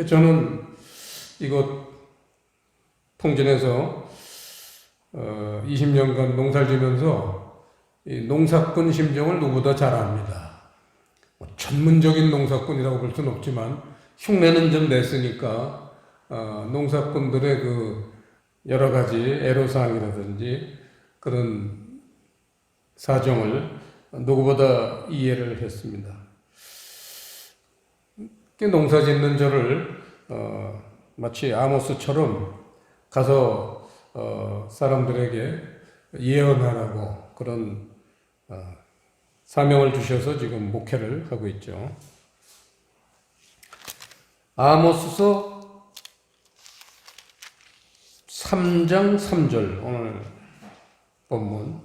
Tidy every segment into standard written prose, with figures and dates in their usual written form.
저는 이곳 통진에서 20년간 농사를 지면서 이 농사꾼 심정을 누구보다 잘 압니다. 전문적인 농사꾼이라고 볼 수는 없지만 흉내는 좀 냈으니까 농사꾼들의 그 여러 가지 애로사항이라든지 그런 사정을 누구보다 이해를 했습니다. 농사 짓는 저를 마치 아모스처럼 가서 사람들에게 예언하라고 그런 사명을 주셔서 지금 목회를 하고 있죠. 아모스서 3장 3절 오늘 본문.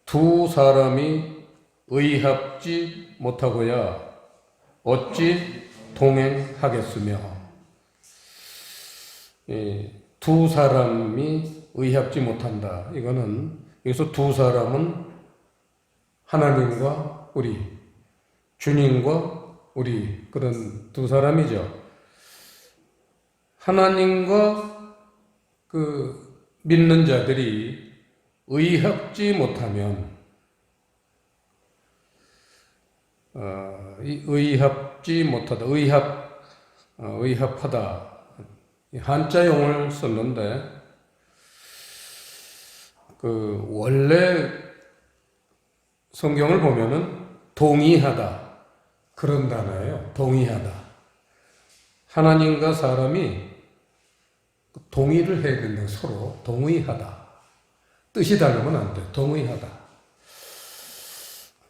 두 사람이 의합지 못하고야 어찌 동행하겠으며. 두 사람이 의합지 못한다. 이거는 여기서 두 사람은 하나님과 우리, 주님과 우리, 그런 두 사람이죠. 하나님과 그 믿는 자들이 의합지 못하면, 이 의합지 못하다, 의합하다, 한자용을 썼는데, 그 원래 성경을 보면은 동의하다 그런 단어예요. 동의하다. 하나님과 사람이 동의를 해야 된다. 서로 동의하다. 뜻이 다르면 안 돼. 동의하다.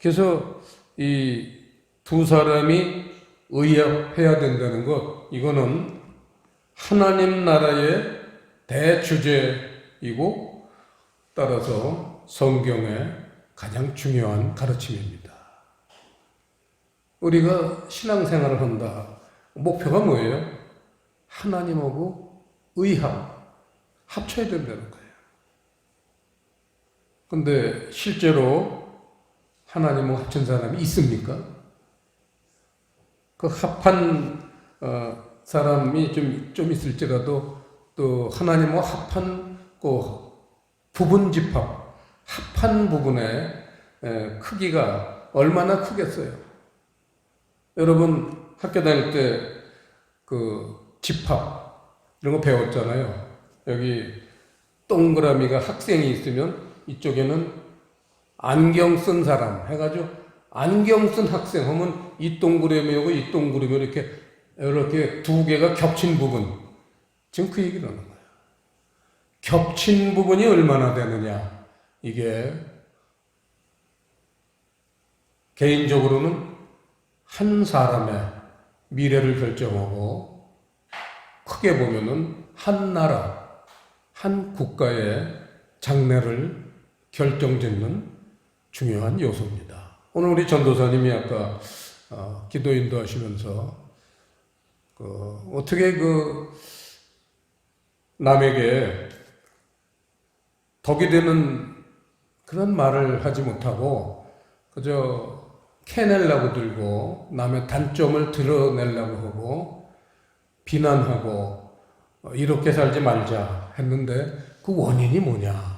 그래서 이 두 사람이 의합해야 된다는 것, 이거는 하나님 나라의 대주제이고 따라서 성경의 가장 중요한 가르침입니다. 우리가 신앙생활을 한다. 목표가 뭐예요? 하나님하고 합쳐야 된다는 거예요. 근데 실제로 하나님하고 합친 사람이 있습니까? 그 합한 사람이 좀 있을지라도 또 하나님과 합한 그 부분 집합, 합한 부분의 크기가 얼마나 크겠어요? 여러분 학교 다닐 때 그 집합 이런 거 배웠잖아요. 여기 동그라미가 학생이 있으면 이쪽에는 안경 쓴 사람 해가지고 안경 쓴 학생 하면 이 동그라미하고 이 동그라미 이렇게 두 개가 겹친 부분, 지금 그 얘기를 하는 거예요. 겹친 부분이 얼마나 되느냐. 이게 개인적으로는 한 사람의 미래를 결정하고 크게 보면은 한 나라, 한 국가의 장래를 결정짓는 중요한 요소입니다. 오늘 우리 전도사님이 아까 기도 인도하시면서 어떻게 남에게 덕이 되는 그런 말을 하지 못하고 그저 캐내려고 들고 남의 단점을 드러내려고 하고 비난하고 이렇게 살지 말자 했는데 그 원인이 뭐냐?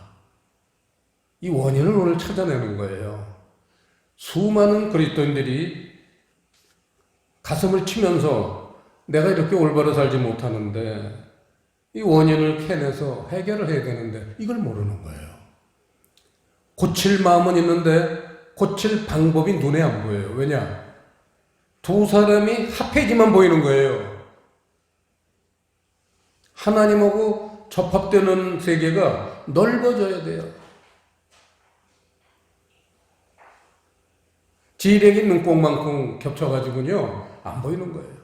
이 원인을 오늘 찾아내는 거예요. 수많은 그리스도인들이 가슴을 치면서 내가 이렇게 올바로 살지 못하는데 이 원인을 캐내서 해결을 해야 되는데 이걸 모르는 거예요. 고칠 마음은 있는데 고칠 방법이 눈에 안 보여요. 왜냐? 두 사람이 합해지만 보이는 거예요. 하나님하고 접합되는 세계가 넓어져야 돼요. 지력이 눈곱만큼 겹쳐가지고요 안 보이는 거예요.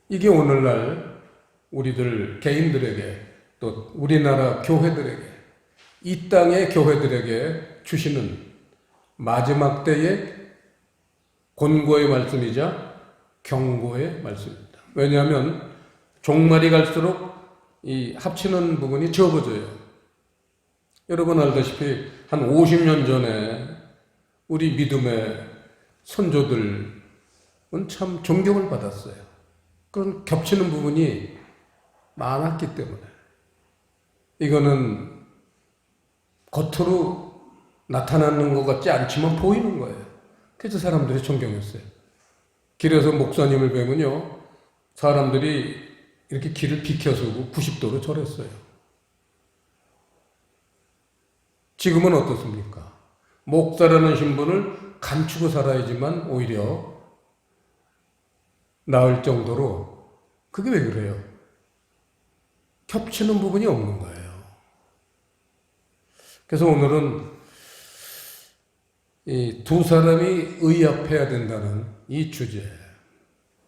이게 오늘날 우리들 개인들에게 또 우리나라 교회들에게 이 땅의 교회들에게 주시는 마지막 때의 권고의 말씀이자 경고의 말씀입니다. 왜냐하면 종말이 갈수록 이 합치는 부분이 적어져요. 여러분 알다시피 한 50년 전에 우리 믿음의 선조들 참 존경을 받았어요. 그런 겹치는 부분이 많았기 때문에 이거는 겉으로 나타나는 것 같지 않지만 보이는 거예요. 그래서 사람들이 존경했어요. 길에서 목사님을 뵈면요, 사람들이 이렇게 길을 비켜서고 90도로 절했어요. 지금은 어떻습니까? 목사라는 신분을 감추고 살아야지만 오히려 나을 정도로. 그게 왜 그래요? 겹치는 부분이 없는 거예요. 그래서 오늘은 이 두 사람이 의합해야 된다는 이 주제,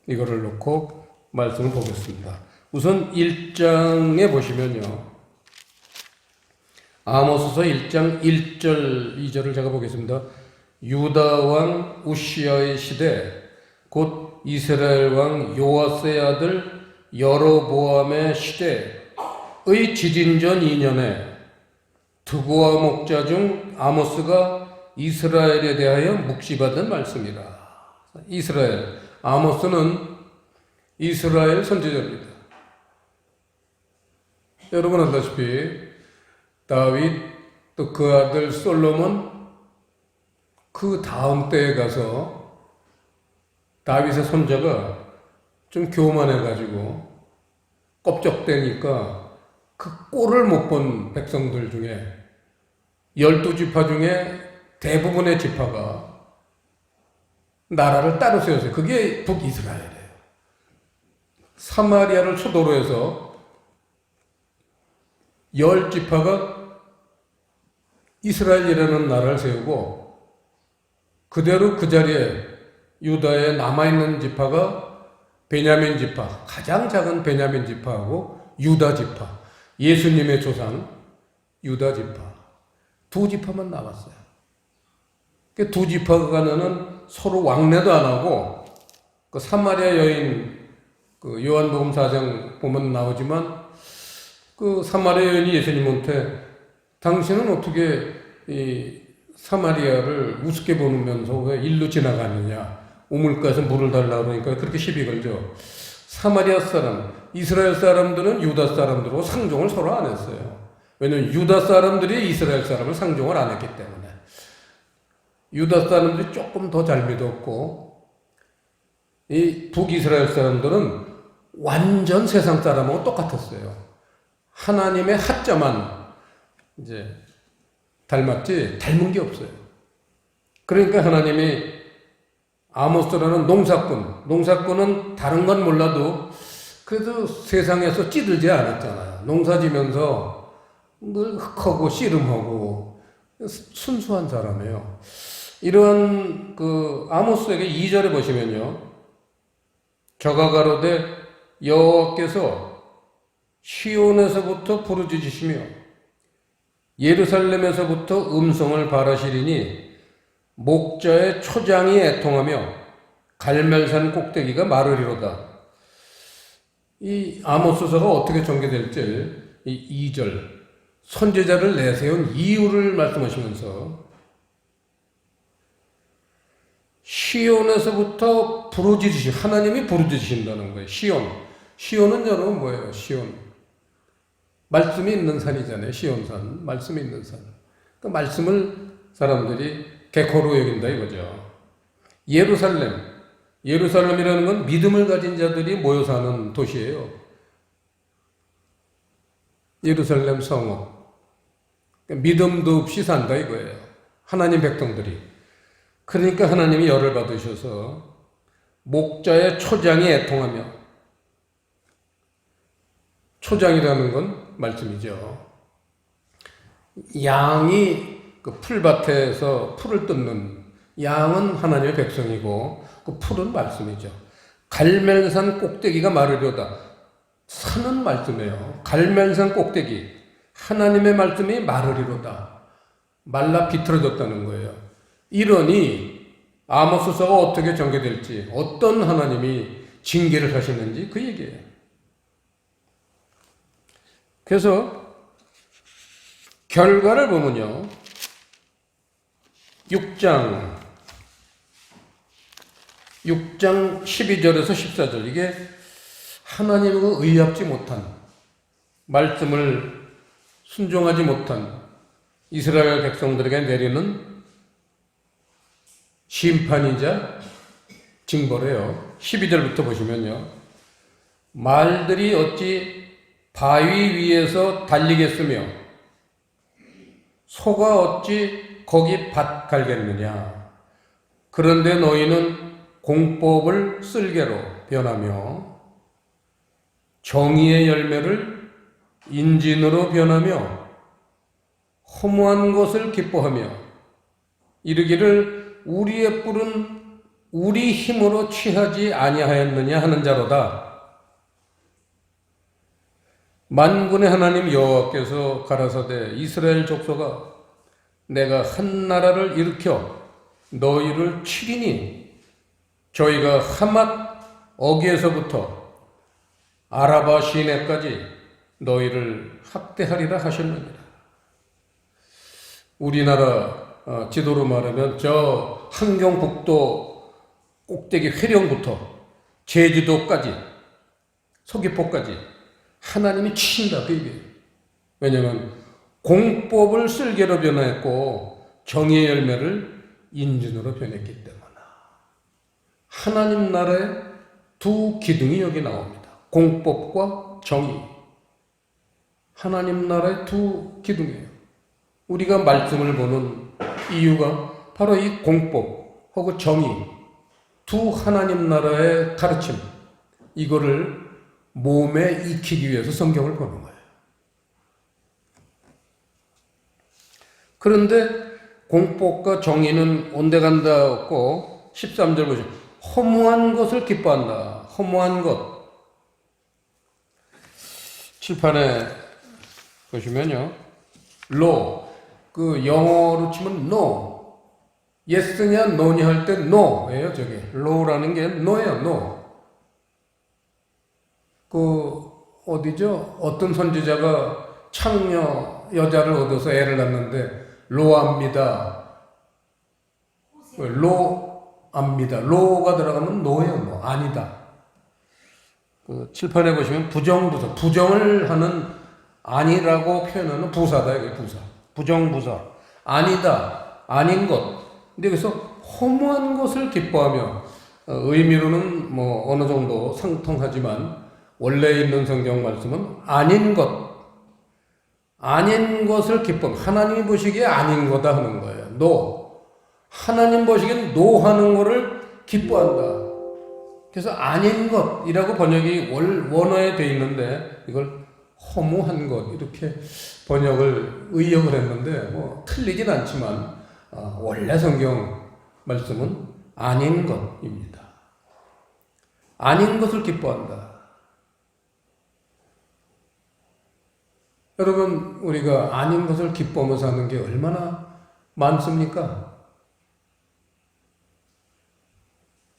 이거를 놓고 말씀을 보겠습니다. 우선 1장에 보시면요, 아모스서 1장 1절 2절을 제가 보겠습니다. 유다 왕 우시아의 시대 곧 이스라엘 왕 요아스의 아들 여로보암의 시대의 지진전 2년에 드고아 목자 중 아모스가 이스라엘에 대하여 묵시받은 말씀이라. 이스라엘, 아모스는 이스라엘 선지자입니다. 여러분 알다시피 다윗 또 그 아들 솔로몬 그 다음 때에 가서 다윗의 손자가 좀 교만해가지고 껍적대니까 그 꼴을 못 본 백성들 중에 12지파 중에 대부분의 지파가 나라를 따로 세웠어요. 그게 북이스라엘이에요. 사마리아를 초도로 해서 10지파가 이스라엘이라는 나라를 세우고 그대로 그 자리에 유다에 남아있는 지파가 베냐민 지파, 가장 작은 베냐민 지파하고 유다 지파, 예수님의 조상 유다 지파, 두 지파만 남았어요. 그 두 지파간에는 서로 왕래도 안 하고, 그 사마리아 여인, 그 요한복음 4장 보면 나오지만, 그 사마리아 여인이 예수님한테 당신은 어떻게 이 사마리아를 우습게 보면서 왜 일로 지나가느냐, 우물가에서 물을 달라고 그러니까 그렇게 시비 걸죠. 사마리아 사람, 이스라엘 사람들은 유다 사람들하고 상종을 서로 안 했어요. 왜냐면 유다 사람들이 이스라엘 사람을 상종을 안 했기 때문에. 유다 사람들이 조금 더 잘 믿었고, 이 북이스라엘 사람들은 완전 세상 사람하고 똑같았어요. 하나님의 하자만 이제 닮았지 닮은 게 없어요. 그러니까 하나님이 아모스라는 농사꾼은 다른 건 몰라도 그래도 세상에서 찌들지 않았잖아요. 농사 지면서 늘 흙하고 씨름하고 순수한 사람이에요. 이런 그 아모스에게 2절에 보시면요, 저가 가로되 여호와께서 시온에서부터 부르짖으시며 예루살렘에서부터 음성을 발하시리니 목자의 초장이 애통하며 갈멜산 꼭대기가 마르리로다. 이 아모스서가 어떻게 전개될지 이 2절 선지자를 내세운 이유를 말씀하시면서 시온에서부터 부르짖으시, 하나님이 부르짖으신다는 거예요. 시온은 여러분 뭐예요? 시온, 말씀이 있는 산이잖아요. 시온산, 말씀이 있는 산. 그 말씀을 사람들이 개코로 여긴다 이거죠. 예루살렘이라는 건 믿음을 가진 자들이 모여 사는 도시예요. 예루살렘 성읍. 믿음도 없이 산다 이거예요. 하나님 백성들이. 그러니까 하나님이 열을 받으셔서 목자의 초장이 애통하며, 초장이라는 건 말씀이죠. 양이 그 풀밭에서 풀을 뜯는 양은 하나님의 백성이고 그 풀은 말씀이죠. 갈멜산 꼭대기가 마르려다. 산은 말씀이에요. 갈멜산 꼭대기, 하나님의 말씀이 마르리로다. 말라 비틀어졌다는 거예요. 이러니 아모스서가 어떻게 전개될지, 어떤 하나님이 징계를 하시는지 그 얘기예요. 그래서 결과를 보면요, 6장 6장 12절에서 14절, 이게 하나님과 의합지 못한, 말씀을 순종하지 못한 이스라엘 백성들에게 내리는 심판이자 징벌이에요. 12절부터 보시면요. 말들이 어찌 바위 위에서 달리겠으며 소가 어찌 거기 밭 갈겠느냐. 그런데 너희는 공법을 쓸개로 변하며 정의의 열매를 인진으로 변하며 허무한 것을 기뻐하며 이르기를 우리의 뿔은 우리 힘으로 취하지 아니하였느냐 하는 자로다. 만군의 하나님 여호와께서 가라사대 이스라엘 족속아 내가 한 나라를 일으켜 너희를 치리니 저희가 하맛 어기에서부터 아라바 시내까지 너희를 학대하리라 하셨느니라. 우리나라 지도로 말하면 저 함경북도 꼭대기 회령부터 제주도까지 서귀포까지 하나님이 치신다 그 얘기예요. 왜냐하면 공법을 쓸개로 변화했고 정의의 열매를 인준으로 변했기 때문에 하나님 나라의 두 기둥이 여기 나옵니다. 공법과 정의. 하나님 나라의 두 기둥이에요. 우리가 말씀을 보는 이유가 바로 이 공법하고 정의, 두 하나님 나라의 가르침, 이거를 몸에 익히기 위해서 성경을 보는 거예요. 그런데 공법과 정의는 온데간다 없고 13절 보시면 허무한 것을 기뻐한다. 허무한 것. 칠판에 보시면요. law, 그 영어로 치면 no. yes냐 no냐 할 때 no예요. 저게 law라는 게 no예요. no. 그 어디죠? 어떤 선지자가 창녀 여자를 얻어서 애를 낳는데 로합니다. 로합니다. 로가 들어가면 노예요. 뭐 아니다. 그 칠판에 보시면 부정부사, 부정을 하는 아니라고 표현하는 부사다. 이게 부사. 부정부사. 아니다. 아닌 것. 근데 여기서 허무한 것을 기뻐하며 의미로는 뭐 어느 정도 상통하지만 원래 있는 성경 말씀은 아닌 것. 아닌 것을 기뻐. 하나님이 보시기에 아닌 거다 하는 거예요. 노. 하나님 보시기엔 노 하는 거를 기뻐한다. 그래서 아닌 것이라고 번역이 원어에 돼 있는데 이걸 허무한 것 이렇게 번역을 의역을 했는데 뭐 틀리진 않지만 원래 성경 말씀은 아닌 것입니다. 아닌 것을 기뻐한다. 여러분, 우리가 아닌 것을 기뻐하면서 하는 게 얼마나 많습니까?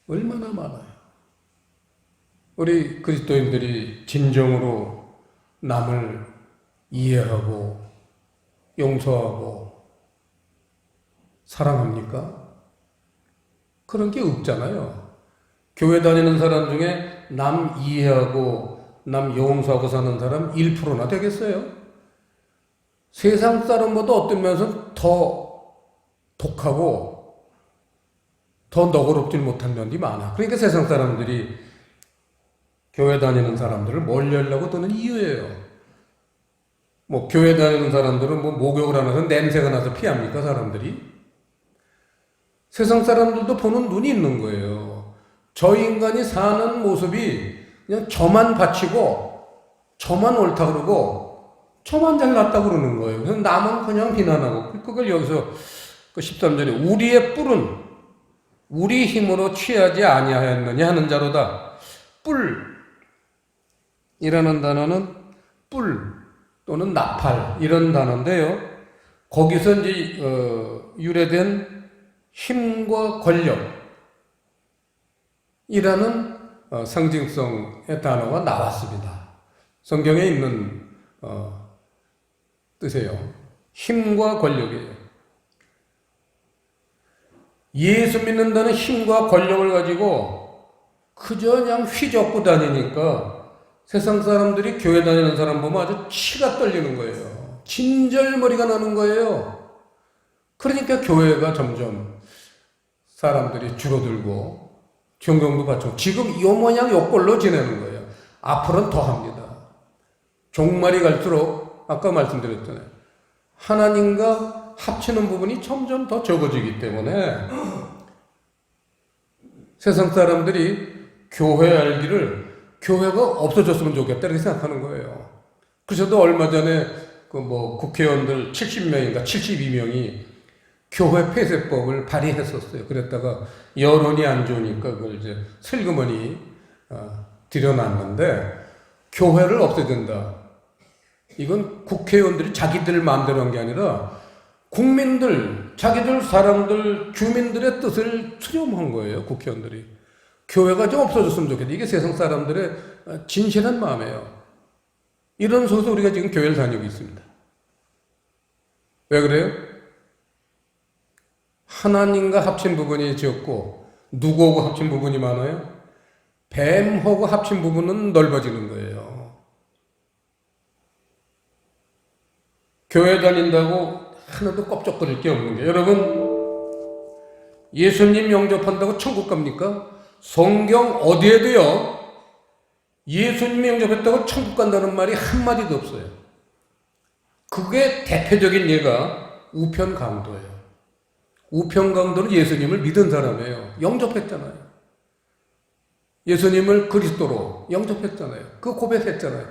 얼마나 많아요. 우리 그리스도인들이 진정으로 남을 이해하고 용서하고 사랑합니까? 그런 게 없잖아요. 교회 다니는 사람 중에 남 이해하고 남 용서하고 사는 사람 1%나 되겠어요? 세상 사람보다 어떤 면에서 더 독하고 더 너그럽지 못한 면이 많아. 그러니까 세상 사람들이 교회 다니는 사람들을 멀리하려고 드는 이유예요. 뭐 교회 다니는 사람들은 뭐 목욕을 안 해서 냄새가 나서 피합니까 사람들이? 세상 사람들도 보는 눈이 있는 거예요. 저 인간이 사는 모습이 그냥 저만 바치고 저만 옳다 그러고 저만 잘났다 그러는 거예요. 그래서 남은 그냥 비난하고 그걸 여기서 그 13절에 우리의 뿔은 우리 힘으로 취하지 아니하였느냐 하는 자로다. 뿔이라는 단어는 뿔 또는 나팔 이런 단어인데요. 거기서 이제 유래된 힘과 권력이라는 상징성의 단어가 나왔습니다. 성경에 있는 뜻이에요. 힘과 권력이에요. 예수 믿는다는 힘과 권력을 가지고 그저 그냥 휘젓고 다니니까 세상 사람들이 교회 다니는 사람 보면 아주 치가 떨리는 거예요. 진절머리가 나는 거예요. 그러니까 교회가 점점 사람들이 줄어들고 존경도 받죠. 지금 이 모양 요 꼴로 지내는 거예요. 앞으로는 더 합니다. 종말이 갈수록 아까 말씀드렸잖아요. 하나님과 합치는 부분이 점점 더 적어지기 때문에 세상 사람들이 교회 알기를 교회가 없어졌으면 좋겠다 이렇게 생각하는 거예요. 그래서도 얼마 전에 그 국회의원들 70명인가 72명이 교회 폐쇄법을 발의했었어요. 그랬다가 여론이 안 좋으니까 그걸 이제 슬그머니 들여놨는데 교회를 없애야 된다. 이건 국회의원들이 자기들 마음대로 한 게 아니라 국민들, 자기들 사람들, 주민들의 뜻을 수렴한 거예요. 국회의원들이. 교회가 좀 없어졌으면 좋겠다. 이게 세상 사람들의 진실한 마음이에요. 이런 속에서 우리가 지금 교회를 다니고 있습니다. 왜 그래요? 하나님과 합친 부분이 적고 누구하고 합친 부분이 많아요? 뱀하고 합친 부분은 넓어지는 거예요. 교회 다닌다고 하나도 껍적거릴 게 없는 게, 여러분 예수님 영접한다고 천국 갑니까? 성경 어디에도요 예수님 영접했다고 천국 간다는 말이 한마디도 없어요. 그게 대표적인 예가 우편강도예요. 우편강도는 예수님을 믿은 사람이에요. 영접했잖아요. 예수님을 그리스도로 영접했잖아요. 그 고백했잖아요.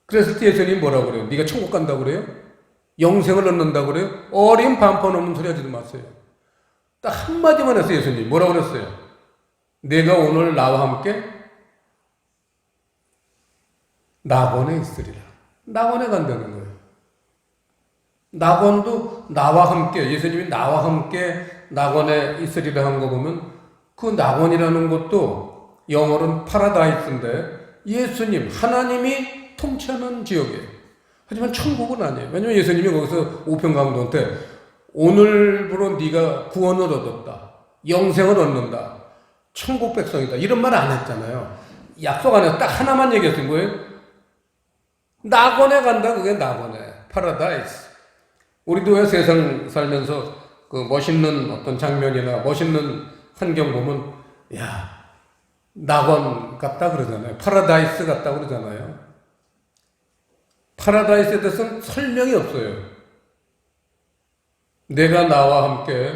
그랬을 때 예수님이 뭐라고 그래요? 네가 천국 간다고 그래요? 영생을 얻는다고 그래요? 어린 반판 없는 소리 하지도 마세요. 딱 한마디만 했어요. 예수님 뭐라고 그랬어요? 내가 오늘 나와 함께 낙원에 있으리라. 낙원에 간다는 거예요. 낙원도 나와 함께, 예수님이 나와 함께 낙원에 있으리라 한 거 보면 그 낙원이라는 것도 영어로는 파라다이스인데 예수님, 하나님이 통치하는 지역이에요. 하지만 천국은 아니에요. 왜냐면 예수님이 거기서 우편강도한테 오늘부로 네가 구원을 얻었다. 영생을 얻는다. 천국 백성이다. 이런 말 안 했잖아요. 약속 안 해서 딱 하나만 얘기했던 거예요. 낙원에 간다. 그게 낙원에. 파라다이스. 우리도 왜 세상 살면서 그 멋있는 어떤 장면이나 멋있는 환경 보면 야 낙원 같다 그러잖아요. 파라다이스 같다 그러잖아요. 파라다이스에 대해서는 설명이 없어요. 내가 나와 함께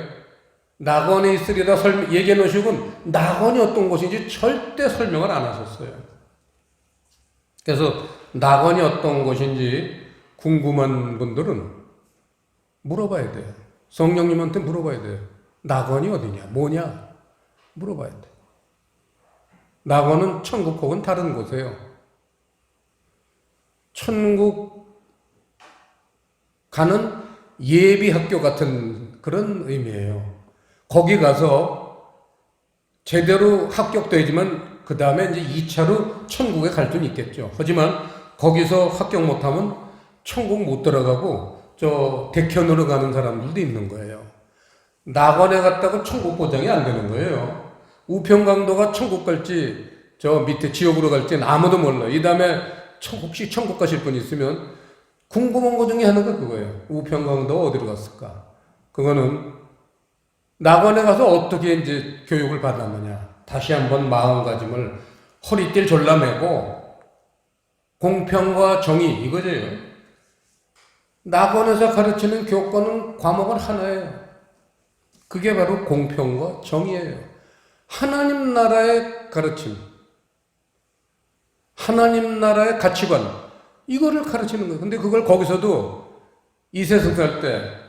낙원에 있으리라 얘기해 놓으시고 낙원이 어떤 곳인지 절대 설명을 안 하셨어요. 그래서 낙원이 어떤 곳인지 궁금한 분들은 물어봐야 돼요. 성령님한테 물어봐야 돼요. 낙원이 어디냐? 뭐냐? 물어봐야 돼요. 낙원은 천국 혹은 다른 곳이에요. 천국 가는 예비학교 같은 그런 의미예요. 거기 가서 제대로 합격되지만 그 다음에 이제 2차로 천국에 갈 수는 있겠죠. 하지만 거기서 합격 못하면 천국 못 들어가고 저 대천으로 가는 사람들도 있는 거예요. 낙원에 갔다고 천국 보장이 안 되는 거예요. 우편강도가 천국 갈지 저 밑에 지옥으로 갈지는 아무도 몰라요. 이 다음에 혹시 천국 가실 분 있으면 궁금한 것 중에 하나가 그거예요. 우편강도 어디로 갔을까? 그거는 낙원에 가서 어떻게 이제 교육을 받았느냐. 다시 한번 마음가짐을 허리띠를 졸라매고 공평과 정의 이거죠. 낙원에서 가르치는 교권은 과목은 하나예요. 그게 바로 공평과 정의예요. 하나님 나라의 가르침, 하나님 나라의 가치관 이거를 가르치는 거예요. 근데 그걸 거기서도 이 세상 살 때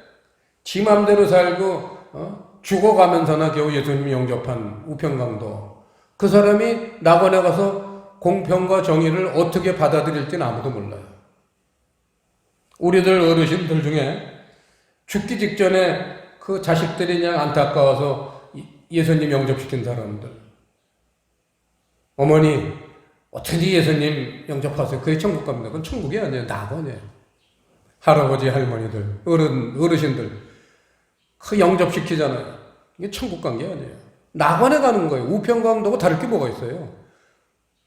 지 맘대로 살고 죽어가면서나 겨우 예수님 영접한 우편강도 그 사람이 낙원에 가서 공평과 정의를 어떻게 받아들일지는 아무도 몰라요. 우리들 어르신들 중에 죽기 직전에 그 자식들이 그냥 안타까워서 예수님 영접시킨 사람들. 어머니, 어떻게 예수님 영접하세요? 그게 천국 갑니다. 그건 천국이 아니에요. 낙원이에요. 할아버지, 할머니들, 어르신들. 그 영접시키잖아요. 이게 천국 간 게 아니에요. 낙원에 가는 거예요. 우편강도하고 다를 게 뭐가 있어요?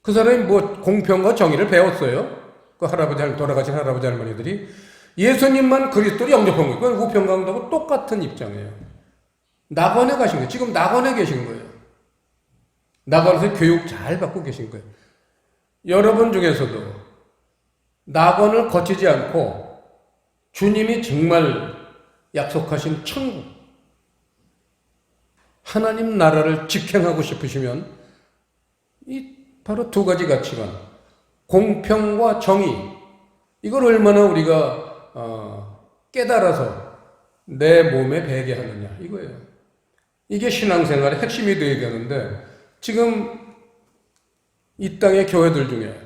그 사람이 뭐 공평과 정의를 배웠어요? 그 돌아가신 할아버지 할머니들이 예수님만 그리스도를 영접한 거예요. 그건 우편강도하고 똑같은 입장이에요. 낙원에 가신 거예요. 지금 낙원에 계신 거예요. 낙원에서 교육 잘 받고 계신 거예요. 여러분 중에서도 낙원을 거치지 않고 주님이 정말 약속하신 천국, 하나님 나라를 직행하고 싶으시면 이 바로 두 가지 가치관, 공평과 정의, 이걸 얼마나 우리가 깨달아서 내 몸에 배게 하느냐 이거예요. 이게 신앙생활의 핵심이 되어야 되는데 지금 이 땅의 교회들 중에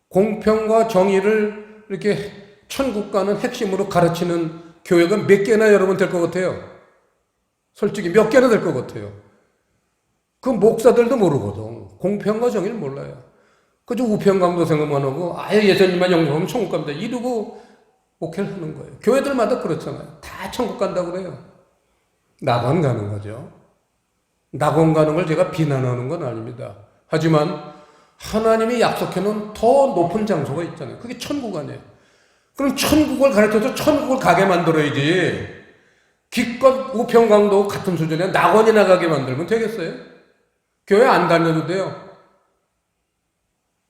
공평과 정의를 이렇게 천국 가는 핵심으로 가르치는 교회가 몇 개나 여러분 될 것 같아요? 솔직히 몇 개나 될 것 같아요? 그 목사들도 모르거든. 공평과 정의를 몰라요. 그저 우편감도 생각만 하고 아예 예수님만 영접하면 천국 갑니다. 이러고 목회를 하는 거예요. 교회들마다 그렇잖아요. 다 천국 간다고 그래요. 낙원 가는 거죠. 낙원 가는 걸 제가 비난하는 건 아닙니다. 하지만 하나님이 약속해놓은 더 높은 장소가 있잖아요. 그게 천국 아니에요. 그럼 천국을 가르쳐서 천국을 가게 만들어야지. 기껏 우편강도 같은 수준에 낙원이나 가게 만들면 되겠어요? 교회 안 다녀도 돼요.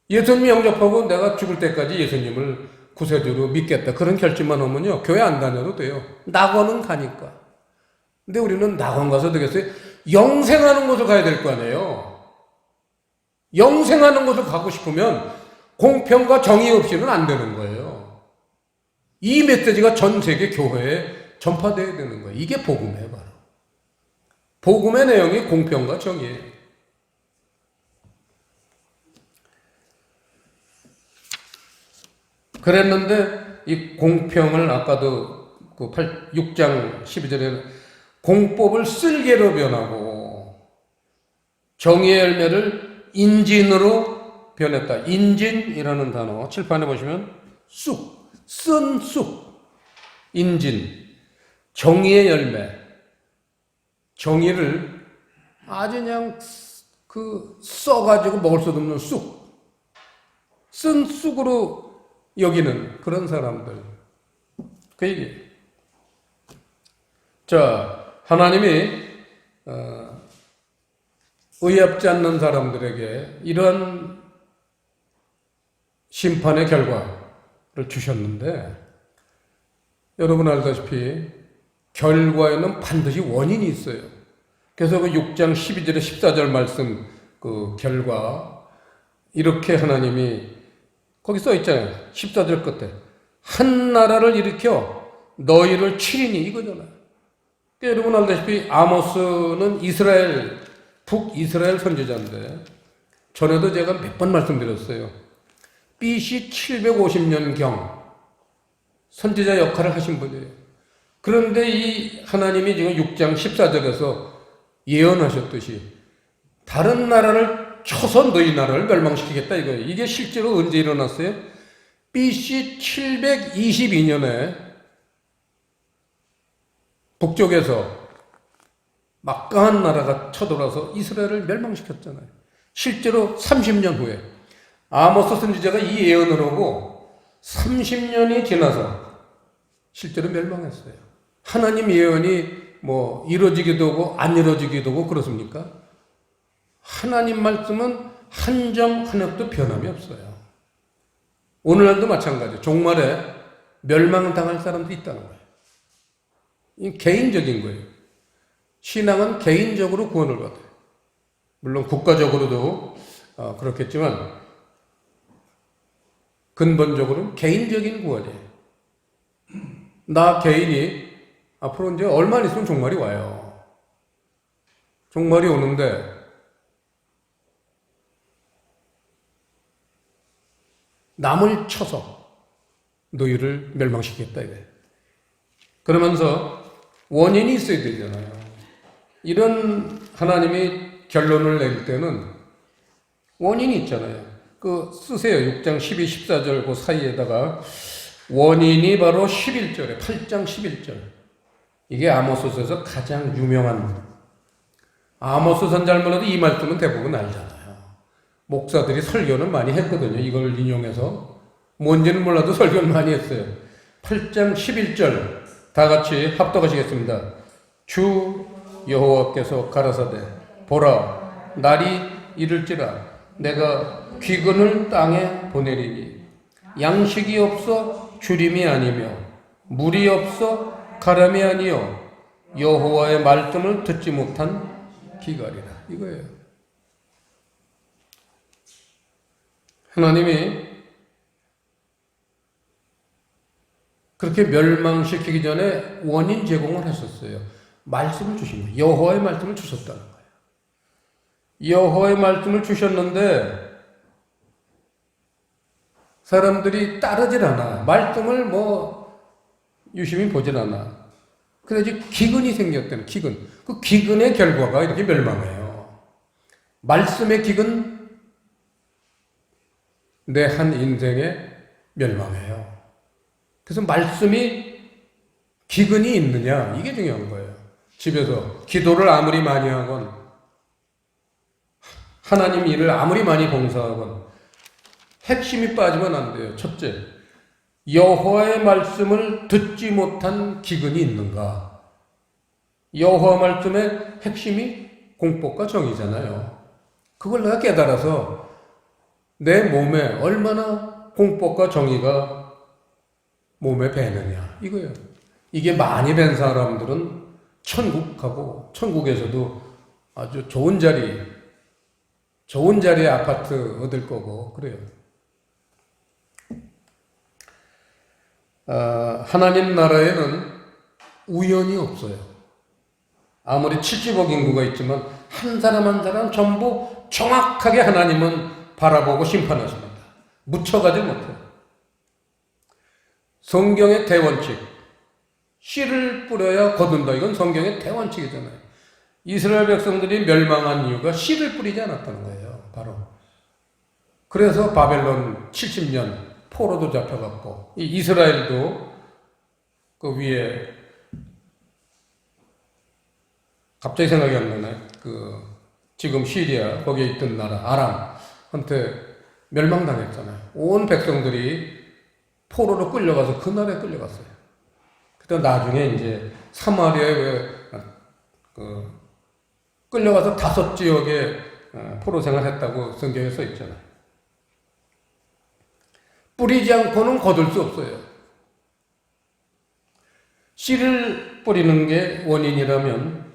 예수님 영접하고 내가 죽을 때까지 예수님을 구세주로 믿겠다. 그런 결심만 하면요. 교회 안 다녀도 돼요. 낙원은 가니까. 근데 우리는 낙원 가서 되겠어요? 영생하는 곳을 가야 될 거 아니에요. 영생하는 곳을 가고 싶으면 공평과 정의 없이는 안 되는 거예요. 이 메시지가 전 세계 교회에 전파되어야 되는 거예요. 이게 복음이에요, 바로. 복음의 내용이 공평과 정의예요. 그랬는데 이 공평을 아까도 그 6장 12절에 공법을 쓸개로 변하고 정의의 열매를 인진으로 변했다. 인진이라는 단어 칠판에 보시면 쑥, 쓴 쑥, 인진, 정의의 열매, 정의를 아주 그냥 써가지고 먹을 수도 없는 쑥, 쓴 쑥으로 여기는 그런 사람들. 그 얘기. 자, 하나님이 의롭지 않는 사람들에게 이런 심판의 결과를 주셨는데 여러분 알다시피 결과에는 반드시 원인이 있어요. 그래서 그 6장 12절에 14절 말씀 그 결과 이렇게 하나님이 거기 써 있잖아요. 14절 끝에 한 나라를 일으켜 너희를 치리니 이거잖아요. 그러니까 여러분 알다시피 아모스는 이스라엘 북이스라엘 선지자인데 전에도 제가 몇 번 말씀드렸어요. BC 750년경 선지자 역할을 하신 분이에요. 그런데 이 하나님이 지금 6장 14절에서 예언하셨듯이 다른 나라를 쳐서 너희 나라를 멸망시키겠다 이거예요. 이게 실제로 언제 일어났어요? BC 722년에 북쪽에서 막강한 나라가 쳐들어와서 이스라엘을 멸망시켰잖아요. 실제로 30년 후에 아모스 선지자가 이 예언을 하고 30년이 지나서 실제로 멸망했어요. 하나님 예언이 뭐 이루어지기도 하고 안 이루어지기도 하고 그렇습니까? 하나님 말씀은 한 점 한 획도 변함이 없어요. 오늘날도 마찬가지예요. 종말에 멸망당할 사람도 있다는 거예요. 이 개인적인 거예요. 신앙은 개인적으로 구원을 받아요. 물론 국가적으로도 그렇겠지만 근본적으로는 개인적인 구원이에요. 나 개인이 앞으로 이제 얼마 있으면 종말이 와요. 종말이 오는데 남을 쳐서 너희를 멸망시키겠다 이거예요. 그러면서 원인이 있어야 되잖아요. 이런 하나님이 결론을 낼 때는 원인이 있잖아요. 그 쓰세요. 6장 12, 14절 그 사이에다가 원인이 바로 11절에 8장 11절. 이게 아모스서에서 가장 유명한 아모스 선자를 이 말씀은 대부분 알잖아요. 목사들이 설교는 많이 했거든요. 이걸 인용해서. 뭔지는 몰라도 설교는 많이 했어요. 8장 11절 다 같이 합독하시겠습니다. 주 여호와께서 가라사대 보라 날이 이를지라 내가 귀근을 땅에 보내리니 양식이 없어 주림이 아니며 물이 없어 가람이 아니요 여호와의 말씀을 듣지 못한 기갈이라 이거예요. 하나님이 그렇게 멸망시키기 전에 원인 제공을 했었어요. 말씀을 주신 거예요. 여호와의 말씀을 주셨다는 거예요. 여호와의 말씀을 주셨는데 사람들이 따르질 않아. 말씀을 유심히 보질 않아. 그래서 기근이 생겼다는 기근. 그 기근의 결과가 이렇게 멸망해요. 말씀의 기근, 내 한 인생에 멸망해요. 그래서 말씀이 기근이 있느냐 이게 중요한 거예요. 집에서 기도를 아무리 많이 하건 하나님 일을 아무리 많이 봉사하건 핵심이 빠지면 안 돼요. 첫째, 여호와의 말씀을 듣지 못한 기근이 있는가? 여호와 말씀의 핵심이 공법과 정의잖아요. 그걸 내가 깨달아서 내 몸에 얼마나 공법과 정의가 몸에 배느냐 이거예요. 이게 많이 된 사람들은 천국에서도 아주 좋은 자리에 아파트 얻을 거고 그래요. 하나님 나라에는 우연이 없어요. 아무리 70억 인구가 있지만 한 사람 한 사람 전부 정확하게 하나님은 바라보고 심판하십니다. 묻혀가지 못해요. 성경의 대원칙, 씨를 뿌려야 거둔다. 이건 성경의 대원칙이잖아요. 이스라엘 백성들이 멸망한 이유가 씨를 뿌리지 않았다는 거예요. 바로. 그래서 바벨론 70년 포로도 잡혀갔고, 이 이스라엘도 그 위에 갑자기 생각이 안 나네. 지금 시리아 거기에 있던 나라 아람한테 멸망당했잖아요. 온 백성들이 포로로 끌려가서 그 나라에 끌려갔어요. 그때 나중에 이제 사마리아에 끌려가서 5지역에 포로 생활했다고 성경에 써 있잖아요. 뿌리지 않고는 거둘 수 없어요. 씨를 뿌리는 게 원인이라면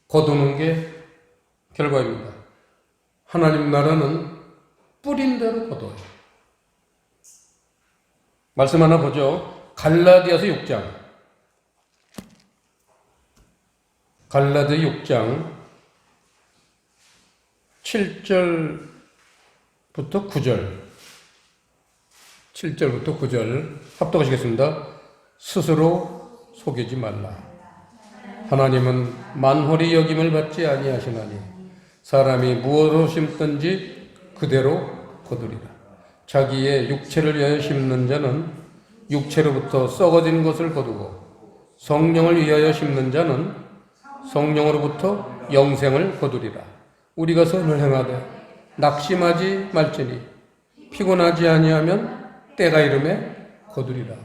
거두는 게 결과입니다. 하나님 나라는 뿌린 대로 거둬요. 말씀 하나 보죠. 갈라디아서 6장. 갈라디아 6장 7절부터 9절. 7절부터 9절 합독하시겠습니다. 스스로 속이지 말라. 하나님은 만홀히 여김을 받지 아니하시나니 사람이 무엇으로 심든지 그대로 거두리라. 자기의 육체를 위하여 심는 자는 육체로부터 썩어진 것을 거두고 성령을 위하여 심는 자는 성령으로부터 영생을 거두리라. 우리가 선을 행하되 낙심하지 말지니 피곤하지 아니하면 때가 이름에 거두리라.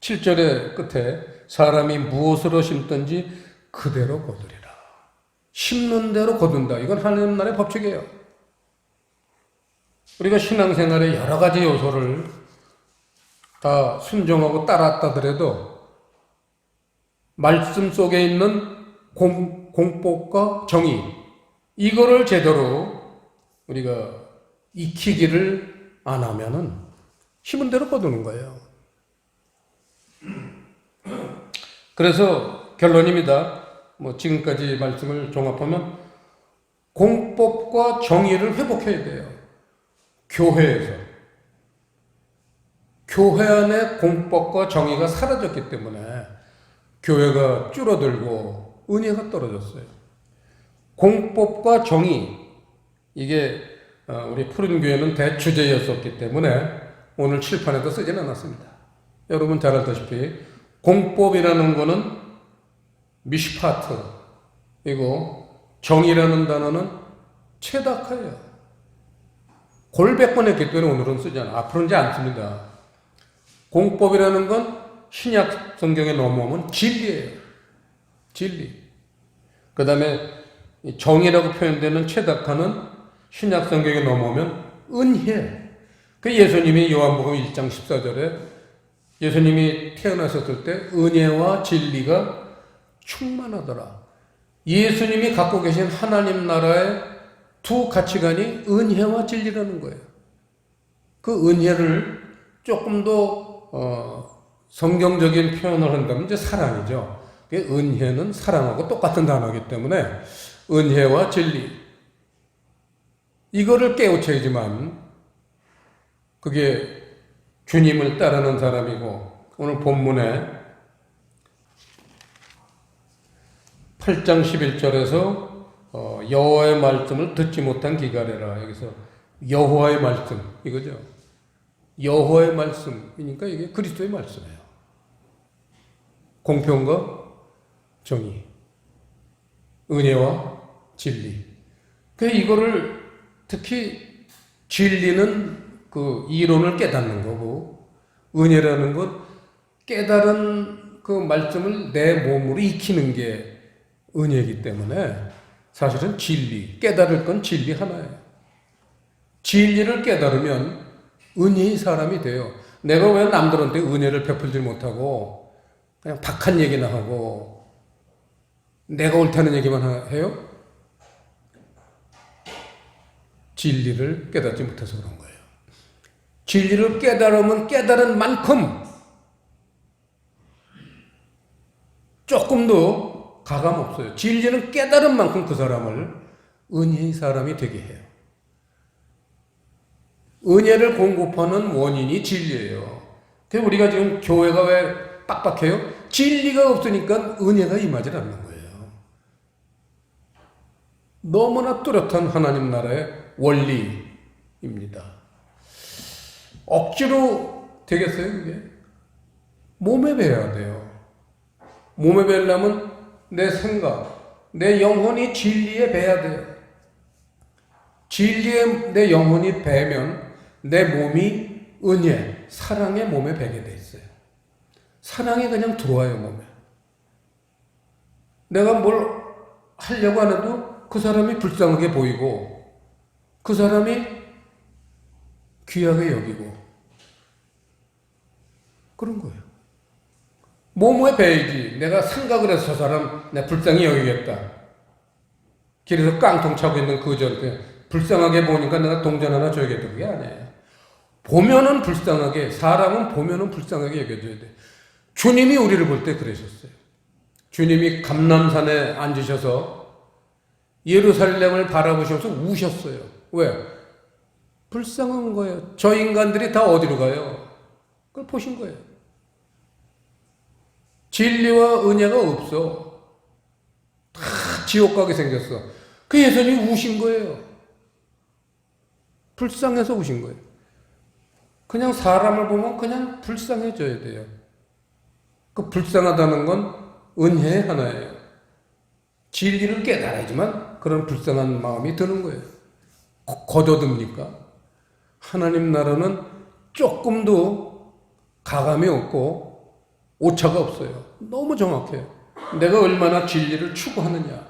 7절의 끝에 사람이 무엇으로 심든지 그대로 거두리라. 심는 대로 거둔다. 이건 하나님 나라의 법칙이에요. 우리가 신앙생활의 여러 가지 요소를 다 순종하고 따랐다더라도 말씀 속에 있는 공법과 정의 이거를 제대로 우리가 익히기를 안 하면은 심은 대로 거두는 거예요. 그래서 결론입니다. 지금까지 말씀을 종합하면 공법과 정의를 회복해야 돼요. 교회 안에 공법과 정의가 사라졌기 때문에 교회가 줄어들고 은혜가 떨어졌어요. 공법과 정의, 이게 우리 푸른교회는 대주제였었기 때문에 오늘 칠판에도 쓰지는 않았습니다. 여러분 잘 알다시피 공법이라는 거는 미슈파트, 이거 정이라는 단어는 최다카예요. 골백 번 했기 때문에 오늘은 쓰지 않아. 앞으로는 이제 안 씁니다. 공법이라는 건 신약 성경에 넘어오면 진리예요. 진리. 그 다음에 정이라고 표현되는 최다카는 신약 성경에 넘어오면 은혜. 그 예수님이 요한복음 1장 14절에 예수님이 태어나셨을 때 은혜와 진리가 충만하더라. 예수님이 갖고 계신 하나님 나라의 두 가치관이 은혜와 진리라는 거예요. 그 은혜를 조금 더 성경적인 표현을 한다면 이제 사랑이죠. 은혜는 사랑하고 똑같은 단어이기 때문에 은혜와 진리 이거를 깨우쳐야지만 그게 주님을 따르는 사람이고 오늘 본문에 8장 11절에서 여호와의 말씀을 듣지 못한 기갈해라. 여기서 여호와의 말씀 이거죠. 여호와의 말씀이니까 이게 그리스도의 말씀이에요. 공평과 정의, 은혜와 진리. 그 이거를 특히 진리는 그 이론을 깨닫는 거고 은혜라는 건 깨달은 그 말씀을 내 몸으로 익히는 게 은혜이기 때문에 사실은 진리, 깨달을 건 진리 하나예요. 진리를 깨달으면 은혜의 사람이 돼요. 내가 왜 남들한테 은혜를 베풀지 못하고 그냥 박한 얘기나 하고 내가 옳다는 얘기만 해요? 진리를 깨닫지 못해서 그런 거예요. 진리를 깨달으면 깨달은 만큼 조금도 가감 없어요. 진리는 깨달은 만큼 그 사람을 은혜의 사람이 되게 해요. 은혜를 공급하는 원인이 진리예요. 그래서 우리가 지금 교회가 왜 빡빡해요? 진리가 없으니까 은혜가 임하지 않는 거예요. 너무나 뚜렷한 하나님 나라의 원리입니다. 억지로 되겠어요, 그게? 몸에 배야 돼요. 몸에 배려면 내 생각, 내 영혼이 진리에 배야 돼요. 진리에 내 영혼이 배면 내 몸이 은혜, 사랑의 몸에 배게 돼 있어요. 사랑이 그냥 들어와요, 몸에. 내가 뭘 하려고 안 해도 그 사람이 불쌍하게 보이고 그 사람이 귀하게 여기고 그런 거예요. 몸에 배야지. 내가 생각을 해서 저 사람 내가 불쌍히 여기겠다. 길에서 깡통 차고 있는 그 저한테 불쌍하게 보니까 내가 동전 하나 줘야겠다. 그게 아니에요. 보면은 불쌍하게, 사람은 보면은 불쌍하게 여겨줘야 돼. 주님이 우리를 볼 때 그러셨어요. 주님이 감람산에 앉으셔서 예루살렘을 바라보셔서 우셨어요. 왜? 불쌍한 거예요. 저 인간들이 다 어디로 가요? 그걸 보신 거예요. 진리와 은혜가 없어. 다 지옥 가게 생겼어. 그 예수님이 우신 거예요. 불쌍해서 우신 거예요. 그냥 사람을 보면 그냥 불쌍해져야 돼요. 그 불쌍하다는 건 은혜의 하나예요. 진리를 깨달아야지만 그런 불쌍한 마음이 드는 거예요. 거둬듭니까? 하나님 나라는 조금도 가감이 없고 오차가 없어요. 너무 정확해요. 내가 얼마나 진리를 추구하느냐.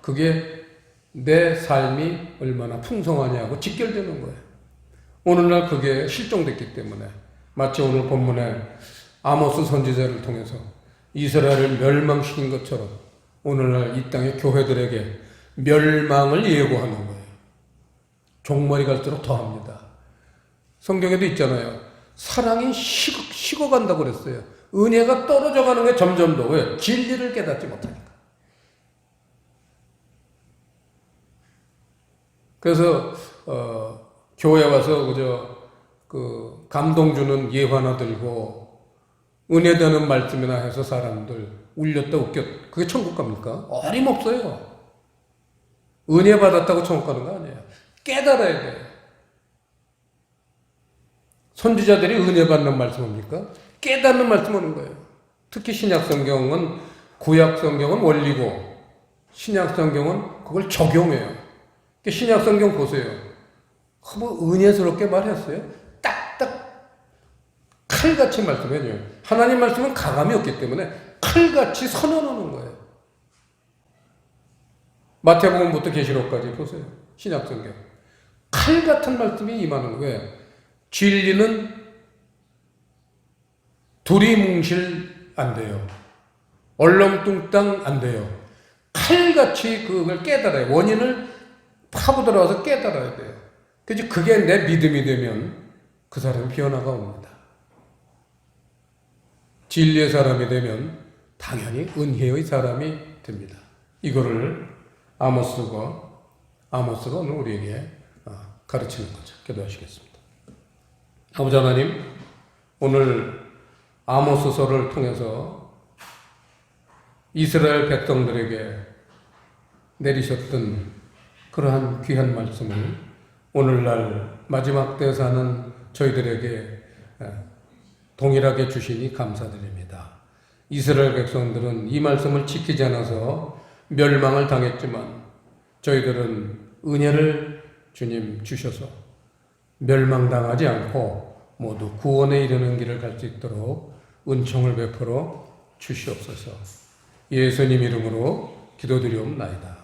그게 내 삶이 얼마나 풍성하냐고 직결되는 거예요. 오늘날 그게 실종됐기 때문에 마치 오늘 본문에 아모스 선지자를 통해서 이스라엘을 멸망시킨 것처럼 오늘날 이 땅의 교회들에게 멸망을 예고하는 거예요. 종말이 갈수록 더합니다. 성경에도 있잖아요. 사랑이 식어간다고 그랬어요. 은혜가 떨어져가는 게 점점 더. 왜? 진리를 깨닫지 못하니까. 그래서 교회 와서 그 감동 주는 예화나 들고 은혜 되는 말씀이나 해서 사람들 울렸다 웃겼다. 그게 천국 갑니까? 어림없어요. 은혜 받았다고 천국 가는 거 아니에요. 깨달아야 돼요. 선지자들이 은혜 받는 말씀입니까? 깨닫는 말씀 하는 거예요. 특히 신약 성경은 구약 성경은 원리고 신약 성경은 그걸 적용해요. 신약 성경 보세요. 뭐 은혜스럽게 말했어요. 딱딱 칼같이 말씀해줘요. 하나님 말씀은 가감이 없기 때문에 칼같이 선언하는 거예요. 마태복음부터 계시록까지 보세요. 신약 성경. 칼 같은 말씀이 임하는 거예요. 진리는 두리뭉실 안 돼요. 얼렁뚱땅 안 돼요. 칼같이 그걸 깨달아요. 원인을 파고 들어와서 깨달아야 돼요. 그래서 그게 내 믿음이 되면 그 사람이 변화가 옵니다. 진리의 사람이 되면 당연히 은혜의 사람이 됩니다. 이거를 아모스가 오늘 우리에게 가르치는 거죠. 기도하시겠습니다. 아버지 하나님, 오늘 아모스서를 통해서 이스라엘 백성들에게 내리셨던 그러한 귀한 말씀을 오늘날 마지막 때 사는 저희들에게 동일하게 주시니 감사드립니다. 이스라엘 백성들은 이 말씀을 지키지 않아서 멸망을 당했지만 저희들은 은혜를 주님 주셔서 멸망당하지 않고 모두 구원에 이르는 길을 갈 수 있도록 은총을 베풀어 주시옵소서. 예수님 이름으로 기도드리옵나이다.